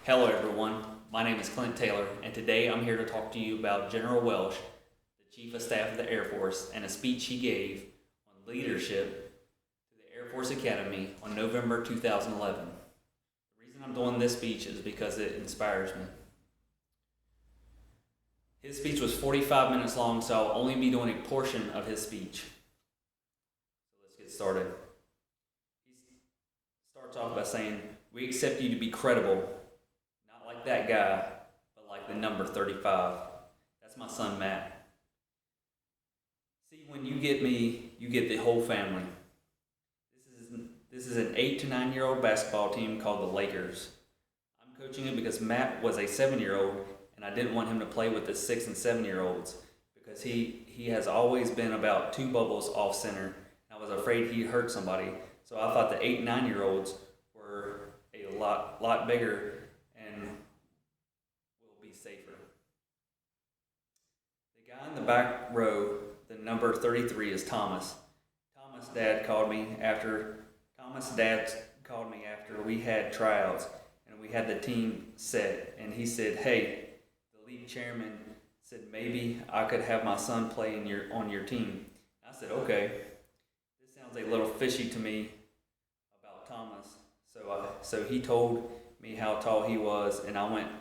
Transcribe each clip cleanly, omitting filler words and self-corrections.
Hello, everyone. My name is Clint Taylor, and today I'm here to talk to you about General Welsh, the Chief of Staff of the Air Force, and a speech he gave on leadership to the Air Force Academy on November 2011. The reason I'm doing this speech is because it inspires me. His speech was 45 minutes long, so I'll only be doing a portion of his speech. So let's get started. He starts off by saying, "We accept you to be credible. Not like that guy, but like the number 35. That's my son, Matt. See, when you get me, you get the whole family. This is an 8 to 9 year old basketball team called the Lakers. I'm coaching it because Matt was a 7 year old, and I didn't want him to play with the 6 and 7 year olds because he has always been about two bubbles off center. I was afraid he'd hurt somebody, so I thought the 8 and 9 year olds were a lot bigger and will be safer. The guy in the back row, the number 33, is Thomas. Thomas' dad called me after we had tryouts and we had the team set, and he said, "Hey, the league chairman said maybe I could have my son play on your team." I said, "Okay." This sounds a little fishy to me about Thomas. So he told me how tall he was, and I went,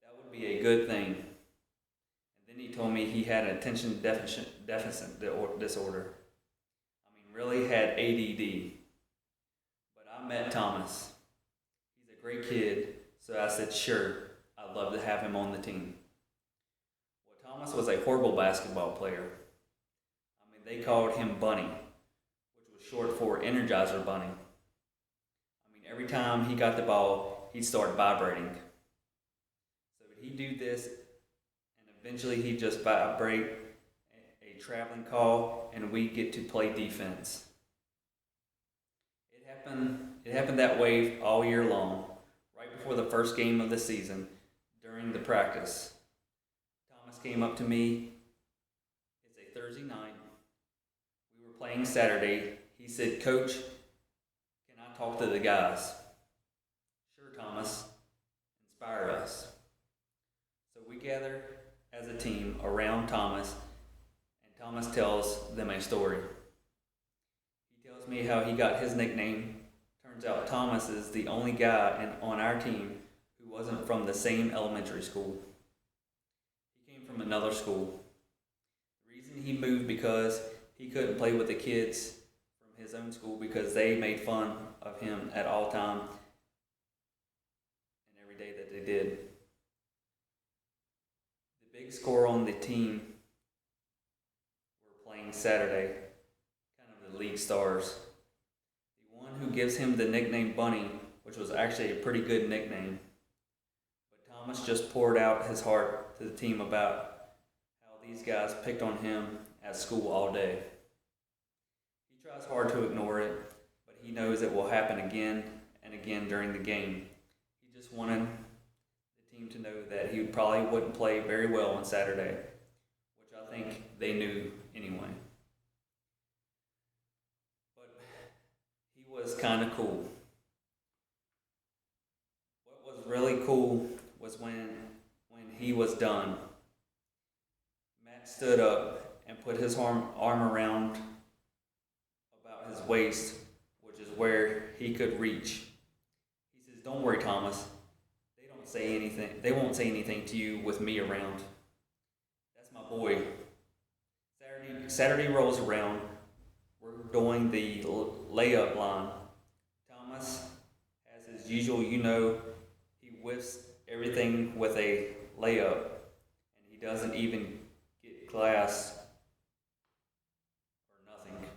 that would be a good thing. And then he told me he had an attention deficit disorder. I mean, really had ADD. But I met Thomas. He's a great kid, so I said, sure, I'd love to have him on the team. Well, Thomas was a horrible basketball player. I mean, they called him Bunny, which was short for Energizer Bunny. I mean, every time he got the ball, he'd start vibrating. So he'd do this, and eventually he'd just vibrate a traveling call, and we'd get to play defense. It happened that way all year long, right before the first game of the season, during the practice. Thomas came up to me. It's a Thursday night. We were playing Saturday. He said, "Coach, can I talk to the guys?" "Sure, Thomas. Inspire us." So we gather as a team around Thomas, and Thomas tells them a story. He tells me how he got his nickname. Turns out Thomas is the only guy on our team who wasn't from the same elementary school. He came from another school. The reason he moved because he couldn't play with the kids from his own school because they made fun of him at all time and every day that they did. The big score on the team were playing Saturday, kind of the league stars. The one who gives him the nickname Bunny, which was actually a pretty good nickname. But Thomas just poured out his heart to the team about how these guys picked on him at school all day. He tries hard to ignore it, but he knows it will happen again and again during the game. He just wanted the team to know that he probably wouldn't play very well on Saturday, which I think they knew anyway. But he was kind of cool. What was really cool was when he was done, Matt stood up and put his arm around about his waist, which is where he could reach. He says, "Don't worry, Thomas. They won't say anything to you with me around. That's my boy." Saturday rolls around. We're doing the layup line. Thomas, as his usual, he whiffs everything with a layup, and he doesn't even get glass or nothing.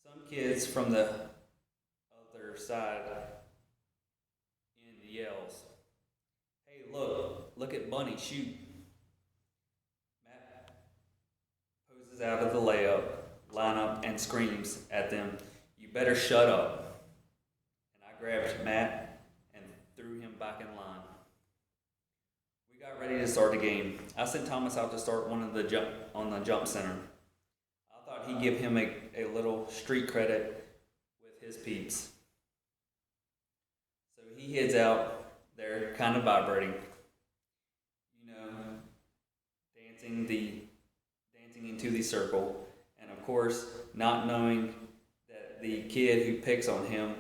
Some kids from the other side in yells, "Hey, look at Bunny shoot." Matt poses out of the layup lineup and screams at them, "You better shut up." And I grabbed Matt and threw him back in line. We got ready to start the game. I sent Thomas out to start one of the jump center. I thought he'd give him a little street credit with his peeps. he heads out there, kind of vibrating, you know, dancing the dancing into the circle, and of course, not knowing that the kid who picks on him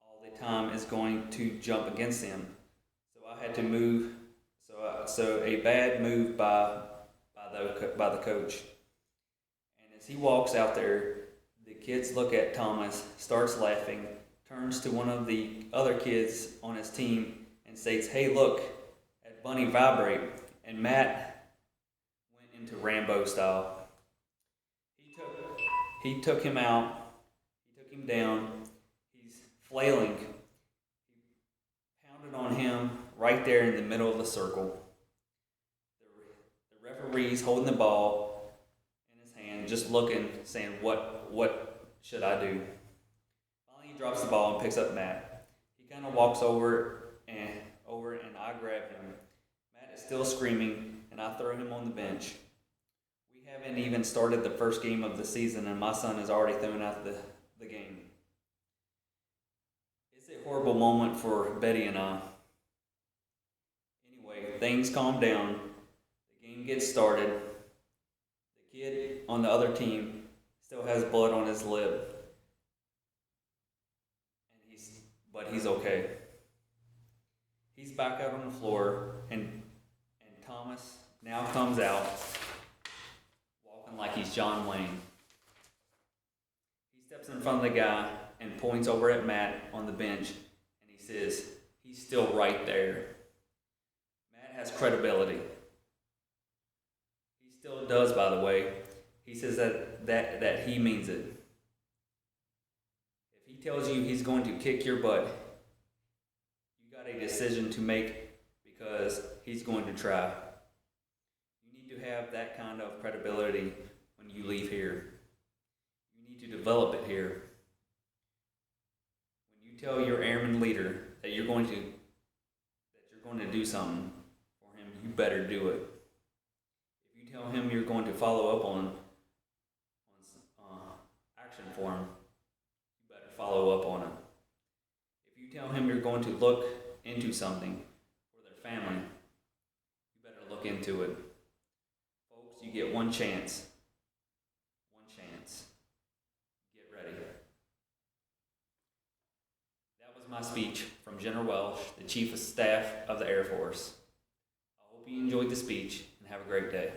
all the time is going to jump against him. So I had to move. So a bad move by the coach. And as he walks out there, the kids look at Thomas, starts laughing, turns to one of the other kids on his team and states, "Hey, look at Bunny vibrate." And Matt went into Rambo style. He took him out. He took him down. He's flailing. He pounded on him right there in the middle of the circle. The referee's holding the ball in his hand, just looking, saying, "What should I do?" Finally, he drops the ball and picks up Matt. He kind of walks over and I grab him. Matt is still screaming, and I throw him on the bench. We haven't even started the first game of the season, and my son is already thrown out the game. It's a horrible moment for Betty and I. Anyway, things calm down. The game gets started. The kid on the other team still has blood on his lip, and he's okay. He's back out on the floor, and Thomas now comes out walking like he's John Wayne. He steps in front of the guy and points over at Matt on the bench, and he says, "He's still right there." Matt has credibility. He still does, by the way. He says that he means it. If he tells you he's going to kick your butt, you got a decision to make because he's going to try. You need to have that kind of credibility when you leave here. You need to develop it here. When you tell your airman leader that you're going to do something for him, you better do it. If you tell him you're going to follow up on action for him, you better follow up on it. If you tell him you're going to look into something for their family, you better look into it. Folks, you get one chance. One chance. Get ready. That was my speech from General Welsh, the Chief of Staff of the Air Force. I hope you enjoyed the speech and have a great day.